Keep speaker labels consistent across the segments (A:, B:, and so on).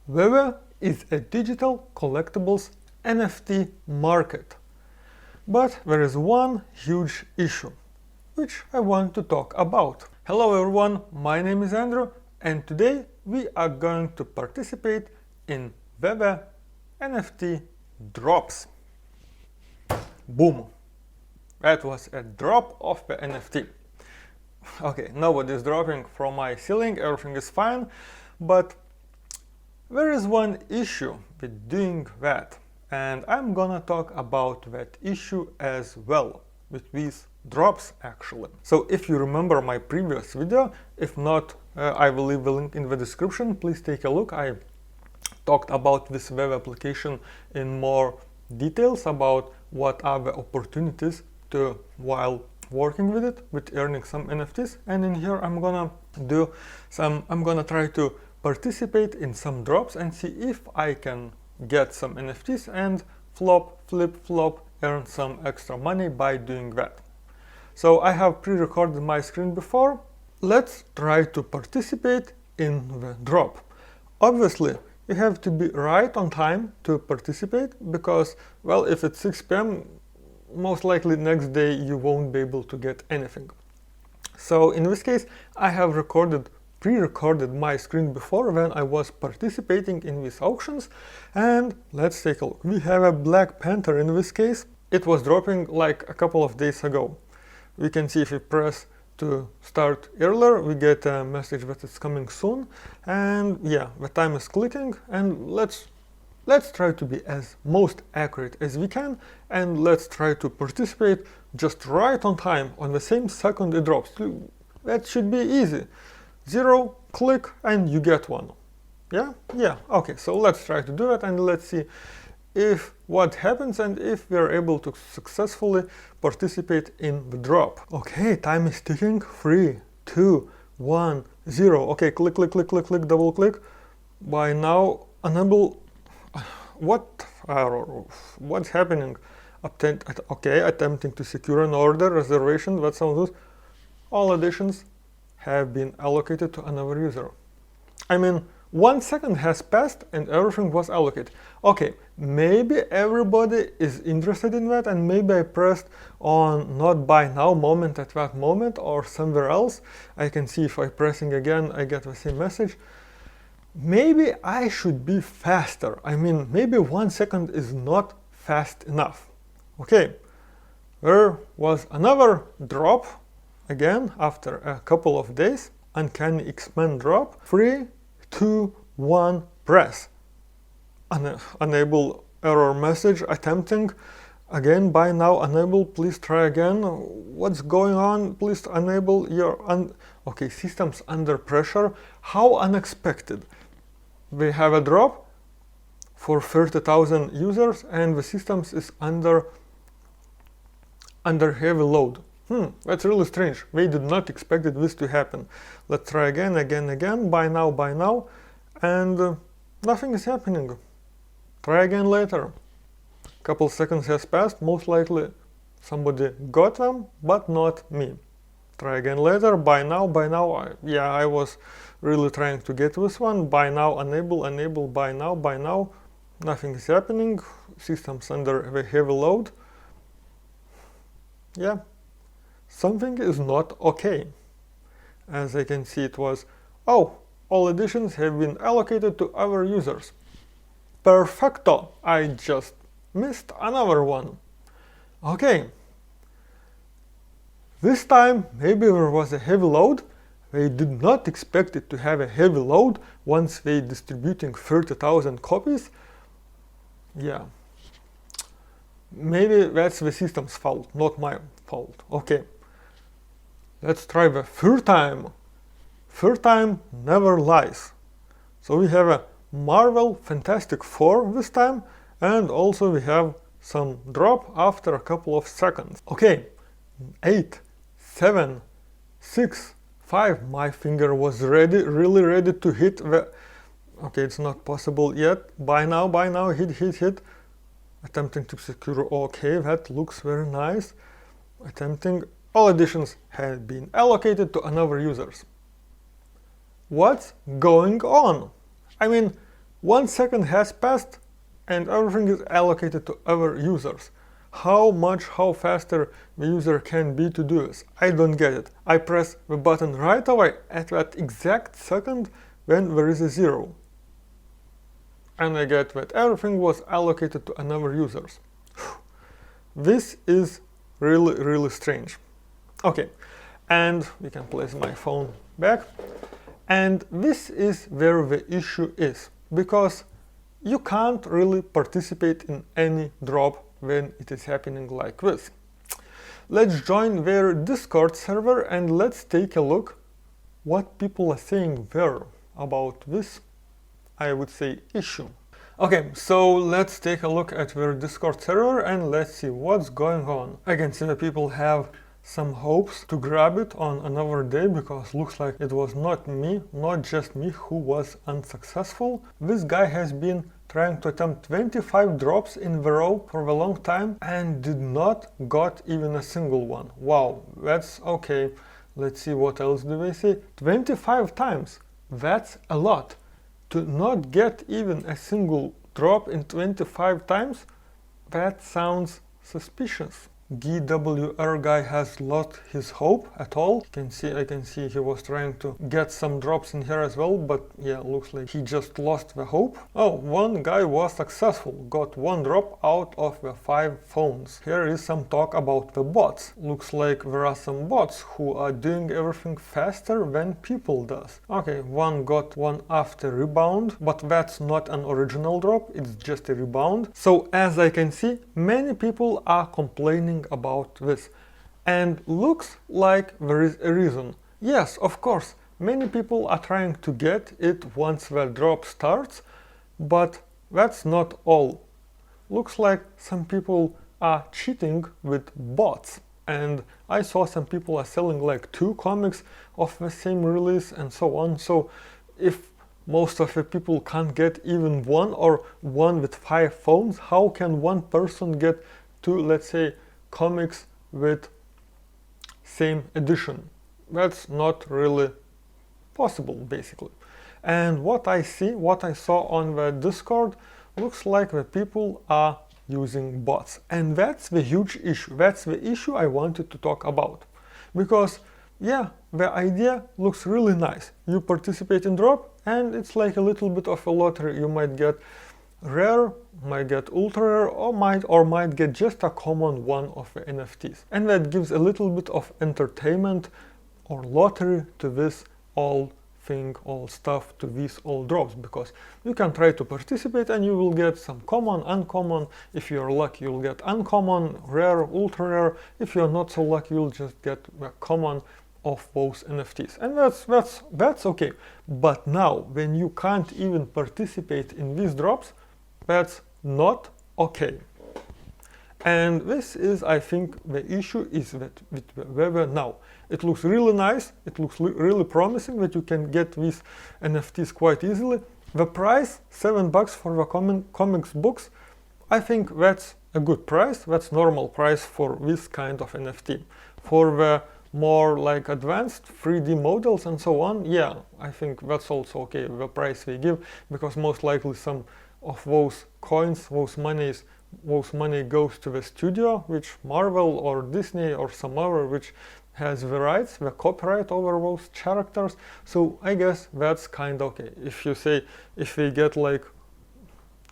A: VeVe is a digital collectibles NFT market. But there is one huge issue, which I want to talk about. Hello everyone, my name is Andrew, and today we are going to participate in VeVe NFT drops. Boom! That was a drop of the NFT. Okay, nobody's dropping from my ceiling, everything is fine, but there is one issue with doing that, and I'm gonna talk about that issue as well, with these drops actually. So if you remember my previous video, if not, I will leave the link in the description, please take a look. I talked about this web application in more details about what are the opportunities to while working with it, with earning some NFTs, and in here I'm gonna try to participate in some drops and see if I can get some NFTs and flip flop earn some extra money by doing that. So I have pre-recorded my screen before. Let's try to participate in the drop. Obviously you have to be right on time to participate because, well, if it's 6 p.m. most likely next day you won't be able to get anything. So in this case I have pre-recorded my screen before when I was participating in these auctions, and let's take a look. We have a Black Panther in this case. It was dropping like a couple of days ago. We can see if we press to start earlier, we get a message that it's coming soon, and yeah, the time is clicking, and let's try to be as most accurate as we can, and let's try to participate just right on time on the same second it drops. That should be easy. 0, click, and you get one. Yeah, okay, so let's try to do it, and let's see if what happens and if we are able to successfully participate in the drop. Okay, time is ticking. 3, 2, 1, 0. Okay, click, double click. By now, enable. What's happening? Okay, attempting to secure an order, reservation, that sounds good. All additions have been allocated to another user. I mean, 1 second has passed and everything was allocated. Okay, maybe everybody is interested in that, and maybe I pressed on not buy now moment at that moment or somewhere else. I can see if I'm pressing again, I get the same message. Maybe I should be faster. I mean, maybe 1 second is not fast enough. Okay, there was another drop again after a couple of days. Uncanny X-Men drop. 3, 2, 1, press. Enable error message, attempting. Again, buy now, enable, please try again. What's going on? Please enable your... Okay, systems under pressure. How unexpected. We have a drop for 30,000 users and the systems is under heavy load. That's really strange. We did not expect this to happen. Let's try again, buy now, and nothing is happening. Try again later. Couple seconds has passed, most likely somebody got them, but not me. Try again later, buy now, yeah, I was really trying to get this one. Buy now, enable, buy now, nothing is happening. Systems under the heavy load. Yeah. Something is not okay. As I can see, it was, oh, all additions have been allocated to other users. Perfecto! I just missed another one. Okay. This time, maybe there was a heavy load. They did not expect it to have a heavy load once they distributing 30,000 copies. Yeah. Maybe that's the system's fault, not my fault. Okay. Let's try the third time. Third time never lies. So we have a Marvel Fantastic Four this time, and also we have some drop after a couple of seconds. Okay, 8, 7, 6, 5. My finger was ready, really ready to hit the... Okay, it's not possible yet. Buy now, hit. Attempting to secure. Okay, that looks very nice. Attempting. All additions have been allocated to another users. What's going on? I mean, 1 second has passed and everything is allocated to other users. How faster the user can be to do this? I don't get it. I press the button right away at that exact second when there is a 0. And I get that everything was allocated to another users. This is really strange. Okay, and we can place my phone back. And this is where the issue is, because you can't really participate in any drop when it is happening like this. Let's join their Discord server and let's take a look what people are saying there about this, I would say, issue. Okay, so let's take a look at their Discord server and let's see what's going on. I can see that people have some hopes to grab it on another day, because looks like it was not just me who was unsuccessful. This guy has been trying to attempt 25 drops in a row for a long time and did not got even a single one. Wow, that's okay. Let's see what else do they say. 25 times, that's a lot. To not get even a single drop in 25 times, that sounds suspicious. GWR guy has lost his hope at all. I can see he was trying to get some drops in here as well, but yeah, looks like he just lost the hope. Oh, one guy was successful, got 1 drop out of the 5 phones. Here is some talk about the bots. Looks like there are some bots who are doing everything faster than people does. Okay, one got 1 after rebound, but that's not an original drop, it's just a rebound. So as I can see, many people are complaining about this, and looks like there is a reason. Yes, of course, many people are trying to get it once the drop starts, but that's not all. Looks like some people are cheating with bots, and I saw some people are selling like 2 comics of the same release and so on. So if most of the people can't get even 1 or 1 with 5 phones, how can 1 person get 2, let's say, comics with same edition? That's not really possible, basically. And what I saw on the Discord, looks like the people are using bots, and that's the huge issue. That's the issue I wanted to talk about, because yeah, the idea looks really nice. You participate in drop and it's like a little bit of a lottery. You might get rare, might get ultra rare, or might get just a common one of the NFTs, and that gives a little bit of entertainment or lottery to this all stuff, to these all drops, because you can try to participate and you will get some common, uncommon. If you're lucky, you'll get uncommon, rare, ultra rare. If you're not so lucky, you'll just get the common of those NFTs, and that's okay. But now, when you can't even participate in these drops, that's not okay. And this is, I think, the issue is that with VeVe now. It looks really nice, it looks really promising that you can get these NFTs quite easily. The price, $7 for the comics books, I think that's a good price. That's normal price for this kind of NFT. For the more like advanced 3D models and so on, yeah, I think that's also okay, the price they give, because most likely some of those coins, those money goes to the studio, which Marvel or Disney or some other which has the rights, the copyright over those characters. So I guess that's kind of okay. If you say, if they get like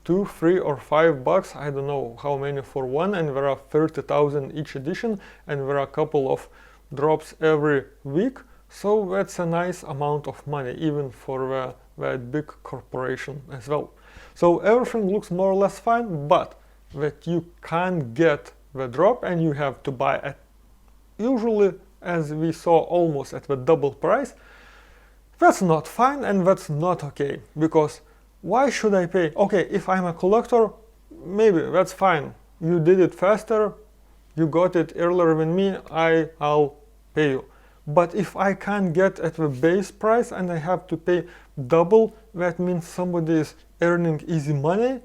A: $2, $3 or $5, I don't know how many for one, and there are 30,000 each edition, and there are a couple of drops every week, so that's a nice amount of money, even for that big corporation as well. So everything looks more or less fine, but that you can't get the drop and you have to buy at, usually as we saw, almost at the double price, that's not fine and that's not okay, because why should I pay? Okay, if I'm a collector, maybe that's fine. You did it faster, you got it earlier than me, I'll pay you. But if I can't get at the base price and I have to pay double, that means somebody is earning easy money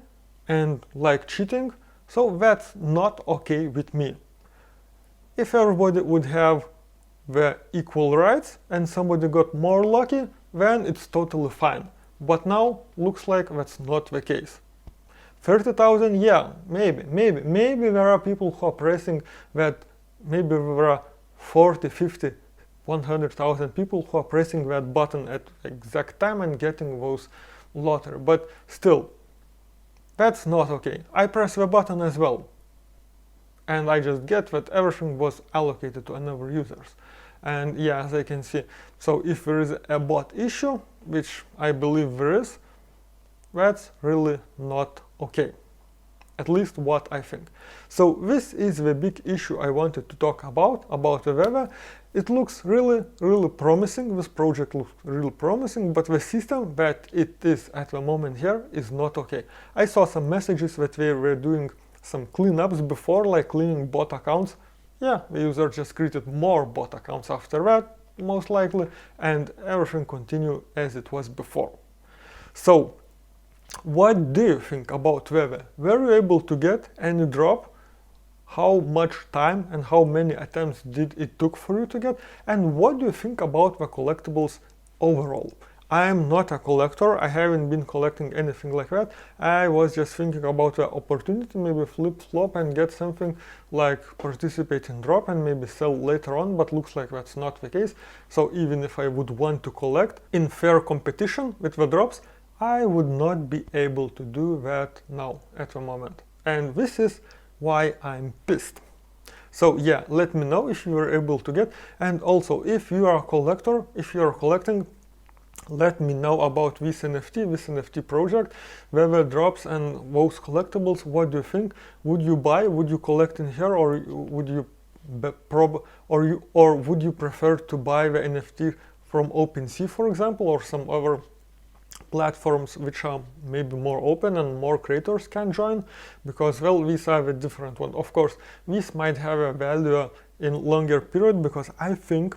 A: and like cheating. So that's not okay with me. If everybody would have the equal rights and somebody got more lucky, then it's totally fine. but now looks like that's not the case. 30,000, yeah, maybe there are people who are pressing that, maybe there are 40, 50, 100,000 people who are pressing that button at exact time and getting those lottery, but still, that's not okay. I press the button as well, and I just get that everything was allocated to another users. And yeah, as I can see, so if there is a bot issue, which I believe there is, that's really not okay. At least what I think. So this is the big issue I wanted to talk about the VeVe. It looks really promising. This project looks really promising, but the system that it is at the moment here is not okay. I saw some messages that they were doing some cleanups before, like cleaning bot accounts. Yeah, the user just created more bot accounts after that, most likely, and everything continued as it was before. So, what do you think about VeVe? Were you able to get any drop? How much time and how many attempts did it took for you to get? And what do you think about the collectibles overall? I am not a collector, I haven't been collecting anything like that. I was just thinking about the opportunity, maybe flip-flop and get something like participate in drop and maybe sell later on, but looks like that's not the case. So even if I would want to collect in fair competition with the drops, I would not be able to do that now at the moment. And this is why I'm pissed. So yeah, let me know if you were able to get, and also if you are a collector, if you are collecting, let me know about this NFT project, VeVe drops and those collectibles. What do you think? Would you buy? Would you collect in here, or would you would you prefer to buy the NFT from OpenSea, for example, or some other platforms which are maybe more open and more creators can join? Because, well, these are the different ones. Of course, this might have a value in longer period, because I think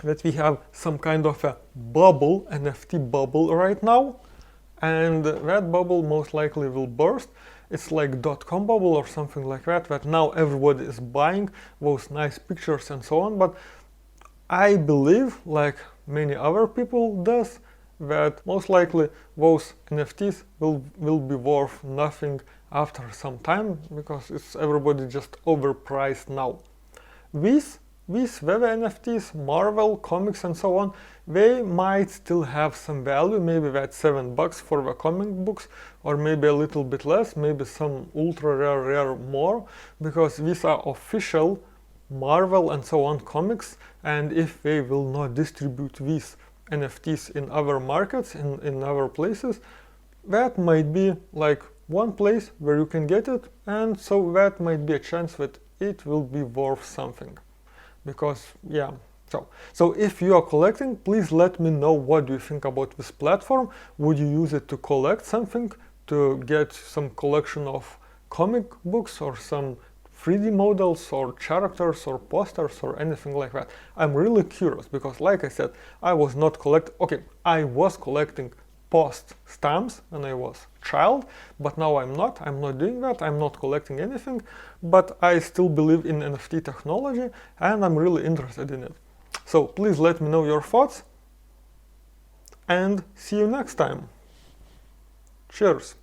A: that we have some kind of a bubble, NFT bubble right now, and that bubble most likely will burst. It's like .com bubble or something like that, that now everybody is buying those nice pictures and so on, but I believe, like many other people does, that most likely those NFTs will be worth nothing after some time, because it's everybody just overpriced now. These VeVe NFTs, Marvel, comics and so on, they might still have some value, maybe that's $7 for the comic books, or maybe a little bit less, maybe some ultra rare more, because these are official Marvel and so on comics, and if they will not distribute these NFTs in other markets, in other places, that might be like one place where you can get it, and so that might be a chance that it will be worth something. Because, yeah, so if you are collecting, please let me know what do you think about this platform. Would you use it to collect something, to get some collection of comic books or some 3D models or characters or posters or anything like that? I'm really curious, because like I said, I was collecting post stamps when I was a child, but now I'm not doing that, I'm not collecting anything, but I still believe in NFT technology and I'm really interested in it. So please let me know your thoughts, and see you next time. Cheers!